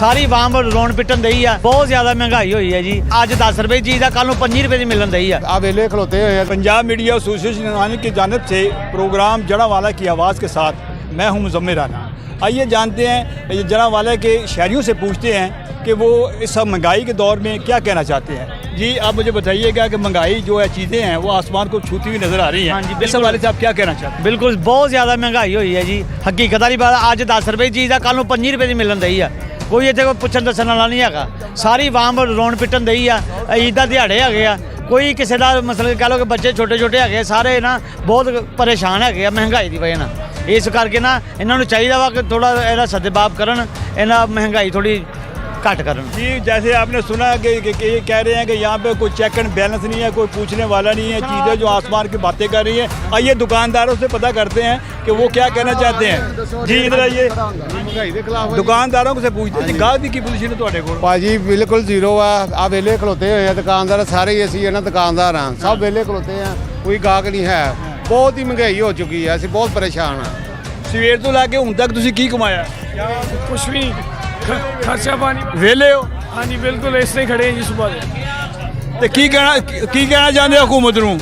ਸਾਰੀ ਆਵਾਮ ਰੋਣ ਪਿੱਟਣ ਦਈ ਆ। ਬਹੁਤ ਜ਼ਿਆਦਾ ਮਹਿੰਗਾਈ ਹੋਈ ਹੈ ਜੀ। ਅੱਜ 10 रुपए चीज़ का कल 5 रुपए की मिलन दई है। वेले खलोते हुए पंजाब मीडिया एसोसिएशन की जानब से प्रोग्राम जड़ावाला की आवाज़ के साथ मैं हूं मुज़म्मिल राना। आइए जानते हैं जड़ावाला के शहरियों से पूछते हैं कि वो इस महंगाई के दौर में क्या कहना चाहते हैं। जी आप मुझे बताइएगा कि महंगाई जो है चीज़ें हैं वो आसमान को छूती हुई नज़र आ रही हैं। हाँ जी, इस हवाले से आप क्या कहना चाहते हैं? बिल्कुल बहुत ज़्यादा महंगाई हुई है जी। हकीकत वाली बात, अज 10 रुपए चीज़ का कल 5 रुपए की मिलन दई है। कोई इतने कोई पुछन दसन वाला नहीं है। सारी आवाम रोण पिटन दई आ। ईद का दिहाड़े है, कोई किसी का मतलब कह लो कि बच्चे छोटे छोटे है, सारे ना बहुत परेशान है महंगाई की वजह ना। इस करके ना इन्होंने चाहिए वा कि थोड़ा इहदा सद्भाव करन, इन्हां महंगाई थोड़ी घट करन। जी जैसे आपने सुना कि ये कह रहे हैं कि यहाँ पे कोई चेक एंड बैलेंस नहीं है, कोई पूछने वाला नहीं है, चीज़ें जो आसमान की बातें कर रही हैं। आइए दुकानदारों से पता करते हैं कि वो क्या कहना चाहते हैं। जी इधर आइए, दुकानदारों से पूछते हैं गाहक की पोजीशन ਤੁਹਾਡੇ ਕੋਲ। ਭਾਜੀ ਬਿਲਕੁਲ ਜ਼ੀਰੋ ਆ ਵੇਲੇ ਖਲੋਤੇ ਹੋਏ ਆ ਦੁਕਾਨਦਾਰ ਸਾਰੇ ਹੀ ਅਸੀਂ ਇਹਨਾਂ ਦੁਕਾਨਦਾਰ ਆ, ਸਭ ਵੇਲੇ ਖਲੋਤੇ ਆ, ਕੋਈ ਗਾਹਕ ਨਹੀਂ ਹੈ। ਬਹੁਤ ਹੀ ਮਹਿੰਗਾਈ ਹੋ ਚੁੱਕੀ ਹੈ, ਅਸੀਂ ਬਹੁਤ ਪਰੇਸ਼ਾਨ ਆ। ਸਵੇਰ ਤੋਂ ਲੈ ਕੇ ਹੁਣ ਤੱਕ ਤੁਸੀਂ ਕੀ ਕਮਾਇਆ? कुछ भी खर्चा पानी। ਵੇਲੇ ਹੋ हाँ जी बिल्कुल ऐसे ही खड़े हैं जी सुबह से। ਤੇ ਕੀ ਕਹਿਣਾ ਚਾਹੁੰਦੇ ਹੋ ਹਕੂਮਤ ਨੂੰ?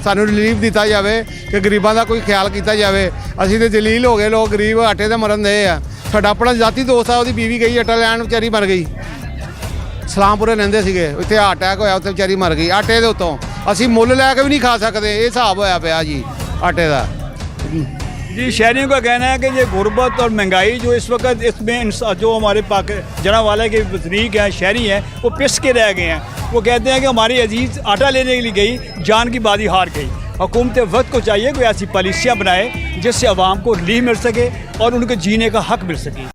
ਸਾਨੂੰ ਰਿਲੀਫ ਦਿੱਤਾ ਜਾਵੇ ਕਿ ਗਰੀਬਾਂ ਦਾ ਕੋਈ ਖਿਆਲ ਕੀਤਾ ਜਾਵੇ। ਅਸੀਂ ਤੇ ਜਲੀਲ ਹੋ ਗਏ, ਲੋਕ ਗਰੀਬ ਆਟੇ ਦੇ ਮਰਨ ਦੇ ਆ। ਸਾਡਾ ਆਪਣਾ ਜਾਤੀ ਦੋਸਤ ਆ, ਉਹਦੀ ਬੀਵੀ ਗਈ ਆਟਾ ਲੈਣ, ਵਿਚਾਰੀ ਮਰ ਗਈ। ਸਲਾਮਪੁਰੇ ਰਹਿੰਦੇ ਸੀਗੇ, ਉੱਥੇ ਅਟੈਕ ਹੋਇਆ, ਉੱਥੇ ਵਿਚਾਰੀ ਮਰ ਗਈ ਆਟੇ ਦੇ ਉੱਤੋਂ। ਅਸੀਂ ਮੁੱਲ ਲੈ ਕੇ ਵੀ नहीं खा सकते, ये हिसाब होया पिया जी आटे का। जी शहरियों का कहना है कि ये गुर्बत और महंगाई जो इस वक्त इसमें जो हमारे जड़ावाला के वसनीक हैं, शहरी हैं, वो पिस के रह गए हैं। वो कहते हैं कि हमारी अजीज़ आटा लेने के लिए गई, जान की बाजी हार गई। हुकूमत वक्त को चाहिए कोई ऐसी पॉलिसियाँ बनाए जिससे आवाम को रिलीफ मिल सके और उनके जीने का हक मिल सके।